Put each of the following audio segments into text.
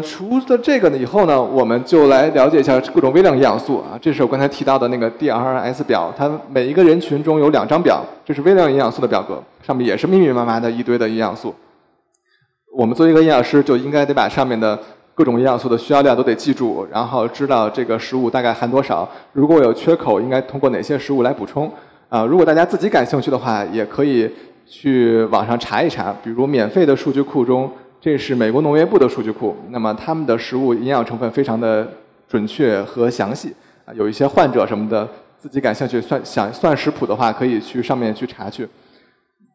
除了这个呢以后呢，我们就来了解一下各种微量营养素啊。这是我刚才提到的那个 DRS 表，它每一个人群中有2张表，这是微量营养素的表格，上面也是密密麻麻的一堆的营养素。我们作为一个营养师，就应该得把上面的各种营养素的需要量都得记住，然后知道这个食物大概含多少，如果有缺口，应该通过哪些食物来补充。如果大家自己感兴趣的话，也可以去网上查一查，比如免费的数据库中。这是美国农业部的数据库，那么他们的食物营养成分非常的准确和详细啊，有一些患者什么的自己感兴趣想算食谱的话，可以去上面去查去。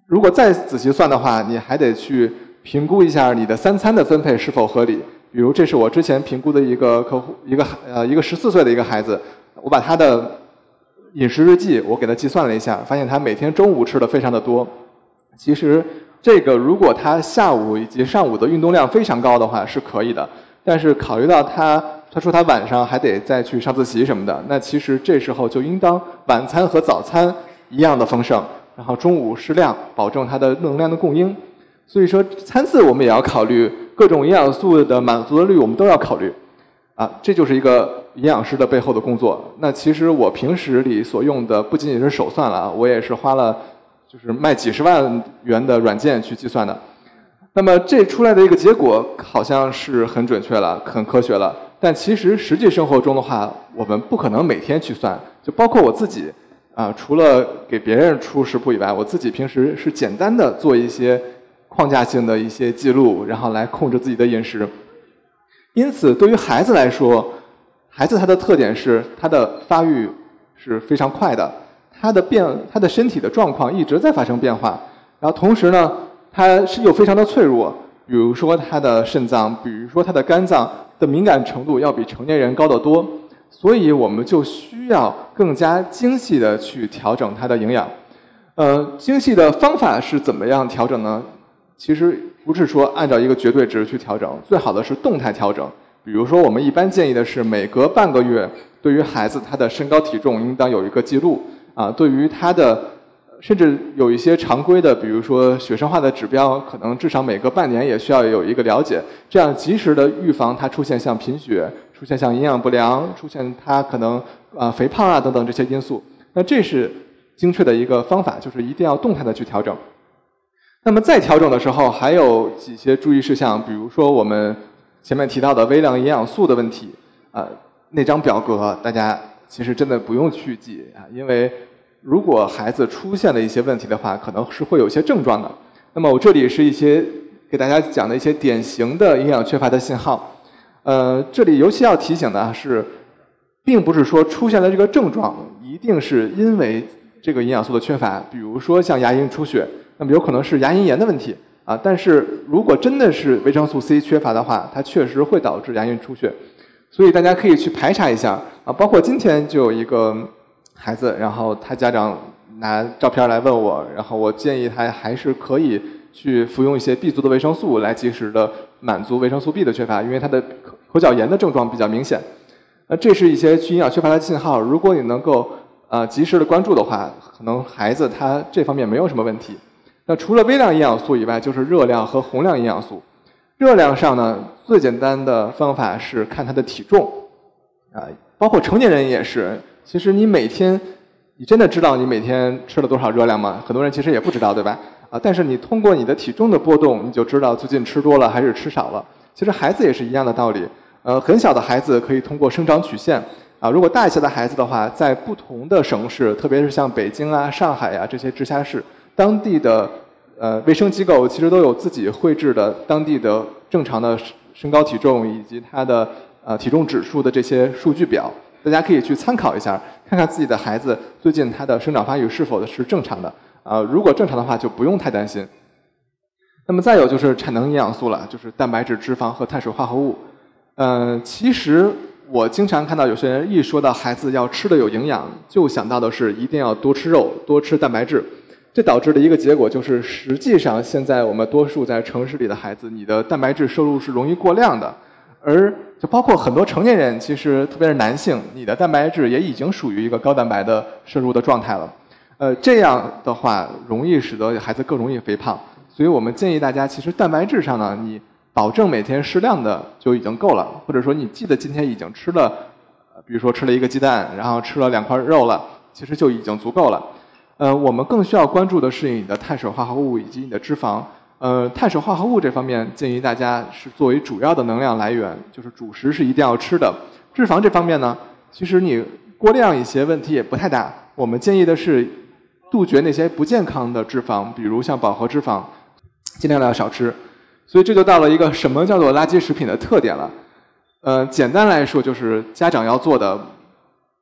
如果再仔细算的话，你还得去评估一下你的3餐的分配是否合理。比如这是我之前评估的一个客户，一个14岁的一个孩子，我把他的饮食日记我给他计算了一下，发现他每天中午吃的非常的多。其实这个如果他下午以及上午的运动量非常高的话是可以的，但是考虑到他说他晚上还得再去上自习什么的，那其实这时候就应当晚餐和早餐一样的丰盛，然后中午适量，保证他的能量的供应。所以说餐次我们也要考虑，各种营养素的满足的率我们都要考虑啊，这就是一个营养师的背后的工作。那其实我平时里所用的不仅仅是手算了啊，我也是花了就是卖几十万元的软件去计算的。那么这出来的一个结果好像是很准确了，很科学了，但其实实际生活中的话，我们不可能每天去算，就包括我自己啊，除了给别人出食谱以外，我自己平时是简单的做一些框架性的一些记录，然后来控制自己的饮食。因此对于孩子来说，孩子他的特点是他的发育是非常快的，他的身体的状况一直在发生变化，然后同时呢，他是又非常的脆弱，比如说他的肾脏，比如说他的肝脏的敏感程度要比成年人高得多，所以我们就需要更加精细的去调整他的营养。精细的方法是怎么样调整呢？其实不是说按照一个绝对值去调整，最好的是动态调整。比如说我们一般建议的是每隔半个月，对于孩子他的身高体重应当有一个记录啊，对于他的甚至有一些常规的，比如说血生化的指标，可能至少每隔半年也需要有一个了解，这样及时的预防他出现像贫血、出现像营养不良、出现他可能肥胖啊等等这些因素。那这是精确的一个方法，就是一定要动态的去调整。那么在调整的时候，还有几些注意事项，比如说我们前面提到的微量营养素的问题那张表格大家其实真的不用去记啊，因为如果孩子出现了一些问题的话，可能是会有一些症状的。那么我这里是一些给大家讲的一些典型的营养缺乏的信号。这里尤其要提醒的是，并不是说出现了这个症状一定是因为这个营养素的缺乏，比如说像牙龈出血，那么有可能是牙龈炎的问题啊。但是如果真的是维生素 C 缺乏的话，它确实会导致牙龈出血，所以大家可以去排查一下啊。包括今天就有一个孩子，然后他家长拿照片来问我，然后我建议他还是可以去服用一些 B 族的维生素来及时的满足维生素 B 的缺乏，因为他的口角炎的症状比较明显。这是一些营养缺乏的信号，如果你能够及时的关注的话，可能孩子他这方面没有什么问题。那除了微量营养素以外，就是热量和宏量营养素。热量上呢，最简单的方法是看他的体重包括成年人也是。其实你真的知道你每天吃了多少热量吗？很多人其实也不知道，对吧？但是你通过你的体重的波动，你就知道最近吃多了还是吃少了。其实孩子也是一样的道理。很小的孩子可以通过生长曲线如果大一些的孩子的话，在不同的省市，特别是像北京啊、上海啊这些直辖市，当地的卫生机构其实都有自己绘制的当地的正常的身高体重以及他的体重指数的这些数据表，大家可以去参考一下，看看自己的孩子最近他的生长发育是否是正常的如果正常的话就不用太担心。那么再有就是产能营养素了，就是蛋白质、脂肪和碳水化合物。其实我经常看到有些人一说到孩子要吃的有营养，就想到的是一定要多吃肉、多吃蛋白质。这导致的一个结果就是，实际上现在我们多数在城市里的孩子，你的蛋白质摄入是容易过量的，而就包括很多成年人，其实特别是男性，你的蛋白质也已经属于一个高蛋白的摄入的状态了。这样的话容易使得孩子更容易肥胖，所以我们建议大家，其实蛋白质上呢，你保证每天适量的就已经够了，或者说你记得今天已经吃了，比如说吃了1个鸡蛋，然后吃了2块肉了，其实就已经足够了。我们更需要关注的是你的碳水化合物以及你的脂肪。碳水化合物这方面建议大家是作为主要的能量来源，就是主食是一定要吃的。脂肪这方面呢，其实你过量一些问题也不太大。我们建议的是杜绝那些不健康的脂肪，比如像饱和脂肪，尽量要少吃。所以这就到了一个什么叫做垃圾食品的特点了。简单来说就是家长要做的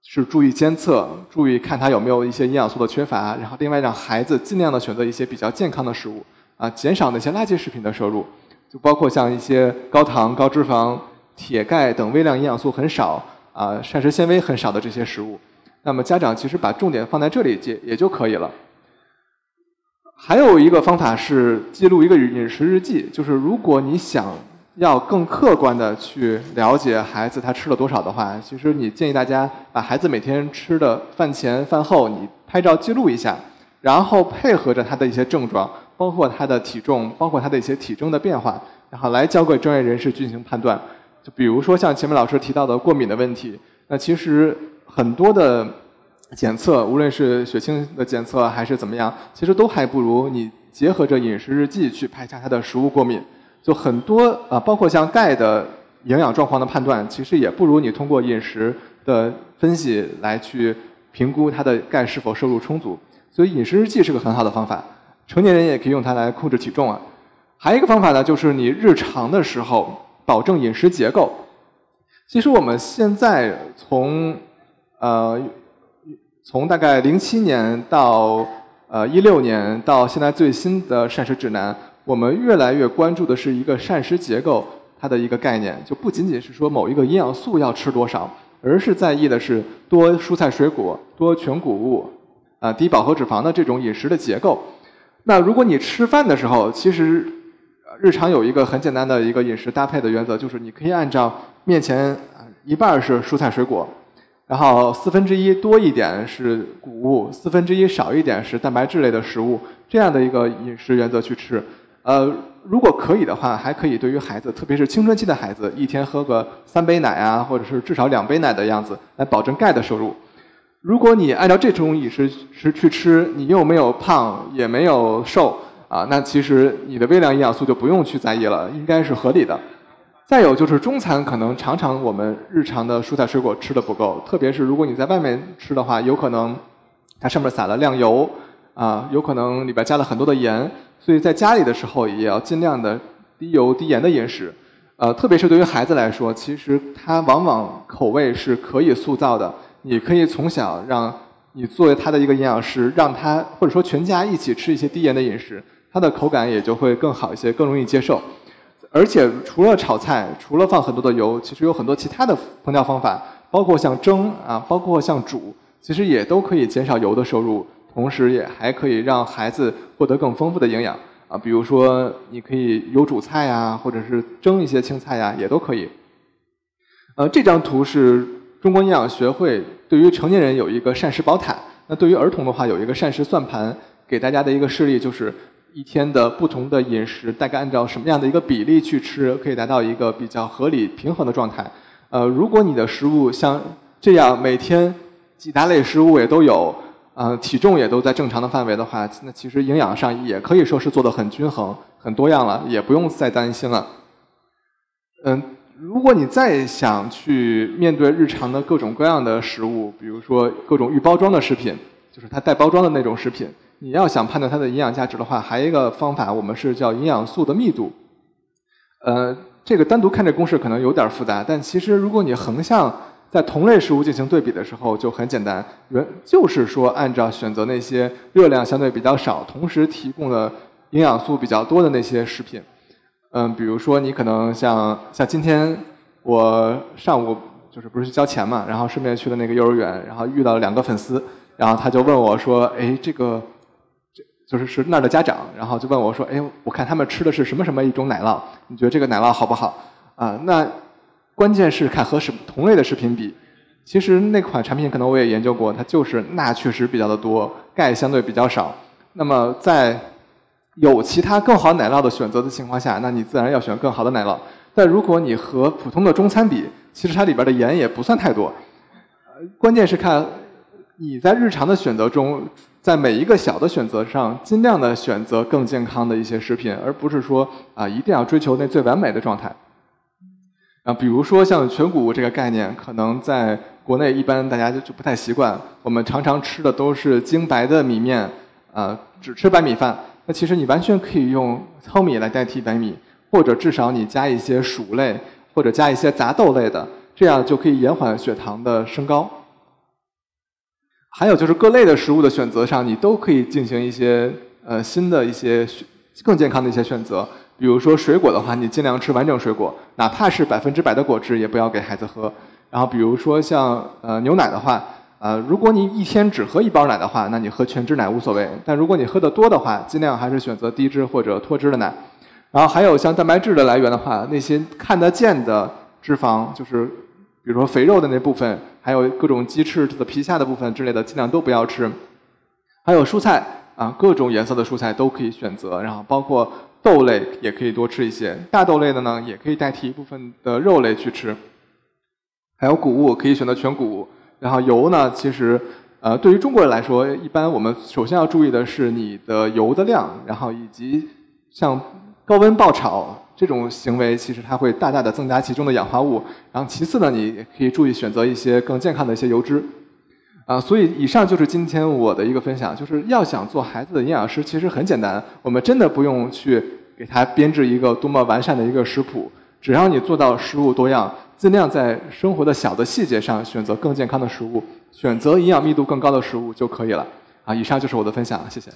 是注意监测，注意看他有没有一些营养素的缺乏，然后另外让孩子尽量的选择一些比较健康的食物减少那些垃圾食品的摄入，就包括像一些高糖、高脂肪、铁、钙等微量营养素很少膳食纤维很少的这些食物。那么家长其实把重点放在这里也就可以了。还有一个方法是记录一个饮食日记，就是如果你想要更客观的去了解孩子他吃了多少的话，其实你建议大家把孩子每天吃的饭前饭后你拍照记录一下，然后配合着他的一些症状，包括他的体重，包括他的一些体征的变化，然后来交给专业人士进行判断。就比如说像前面老师提到的过敏的问题，那其实很多的检测，无论是血清的检测还是怎么样，其实都还不如你结合着饮食日记去排查他的食物过敏。就很多包括像钙的营养状况的判断，其实也不如你通过饮食的分析来去评估他的钙是否摄入充足。所以饮食日记是个很好的方法，成年人也可以用它来控制体重还有一个方法呢，就是你日常的时候保证饮食结构。其实我们现在从大概07年到16年到现在最新的膳食指南，我们越来越关注的是一个膳食结构它的一个概念，就不仅仅是说某一个营养素要吃多少，而是在意的是多蔬菜水果、多全谷物低饱和脂肪的这种饮食的结构。那如果你吃饭的时候，其实日常有一个很简单的一个饮食搭配的原则，就是你可以按照面前一半是蔬菜水果，然后1/4多一点是谷物，1/4少一点是蛋白质类的食物，这样的一个饮食原则去吃。如果可以的话，还可以对于孩子，特别是青春期的孩子，一天喝个3杯奶或者是至少2杯奶的样子，来保证钙的摄入。如果你按照这种饮食去吃，你又没有胖也没有瘦那其实你的微量营养素就不用去在意了，应该是合理的。再有就是中餐，可能常常我们日常的蔬菜水果吃的不够，特别是如果你在外面吃的话，有可能它上面撒了亮油有可能里边加了很多的盐，所以在家里的时候也要尽量的低油低盐的饮食。特别是对于孩子来说，其实他往往口味是可以塑造的，你可以从小让你作为他的一个营养师，让他或者说全家一起吃一些低盐的饮食，它的口感也就会更好一些，更容易接受。而且除了炒菜，除了放很多的油，其实有很多其他的烹调方法，包括像蒸包括像煮，其实也都可以减少油的摄入，同时也还可以让孩子获得更丰富的营养比如说你可以油煮菜或者是蒸一些青菜也都可以。这张图是中国营养学会对于成年人有一个膳食宝塔，那对于儿童的话有一个膳食算盘，给大家的一个示例就是一天的不同的饮食大概按照什么样的一个比例去吃，可以达到一个比较合理平衡的状态。如果你的食物像这样每天几大类食物也都有体重也都在正常的范围的话，那其实营养上也可以说是做得很均衡很多样了，也不用再担心了。如果你再想去面对日常的各种各样的食物，比如说各种预包装的食品，就是它带包装的那种食品，你要想判断它的营养价值的话，还有一个方法我们是叫营养素的密度。这个单独看这公式可能有点复杂，但其实如果你横向在同类食物进行对比的时候就很简单，就是说按照选择那些热量相对比较少，同时提供的营养素比较多的那些食品。比如说你可能像今天我上午就是不是去交钱嘛，然后顺便去了那个幼儿园，然后遇到了2个粉丝，然后他就问我说就是那儿的家长，然后就问我说我看他们吃的是什么什么一种奶酪，你觉得这个奶酪好不好那关键是看和同类的食品比，其实那款产品可能我也研究过，它就是钠确实比较的多，钙相对比较少。那么在有其他更好奶酪的选择的情况下，那你自然要选更好的奶酪。但如果你和普通的中餐比，其实它里边的盐也不算太多。关键是看你在日常的选择中，在每一个小的选择上，尽量的选择更健康的一些食品，而不是说一定要追求那最完美的状态。比如说像全谷物这个概念，可能在国内一般大家就不太习惯，我们常常吃的都是精白的米面，只吃白米饭。那其实你完全可以用糙米来代替白米，或者至少你加一些薯类，或者加一些杂豆类的，这样就可以延缓血糖的升高。还有就是各类的食物的选择上，你都可以进行一些新的一些更健康的一些选择。比如说水果的话，你尽量吃完整水果，哪怕是100%的果汁也不要给孩子喝。然后比如说像牛奶的话，如果你一天只喝1包奶的话，那你喝全脂奶无所谓。但如果你喝得多的话，尽量还是选择低脂或者脱脂的奶。然后还有像蛋白质的来源的话，那些看得见的脂肪，就是比如说肥肉的那部分，还有各种鸡翅的皮下的部分之类的，尽量都不要吃。还有蔬菜各种颜色的蔬菜都可以选择，然后包括豆类也可以多吃一些，大豆类的呢也可以代替一部分的肉类去吃。还有谷物可以选择全谷物，然后油呢，其实对于中国人来说，一般我们首先要注意的是你的油的量，然后以及像高温爆炒这种行为，其实它会大大的增加其中的氧化物。然后其次呢，你可以注意选择一些更健康的一些油脂。所以以上就是今天我的一个分享，就是要想做孩子的营养师，其实很简单，我们真的不用去给他编制一个多么完善的一个食谱，只要你做到食物多样，尽量在生活的小的细节上选择更健康的食物，选择营养密度更高的食物就可以了。以上就是我的分享，谢谢。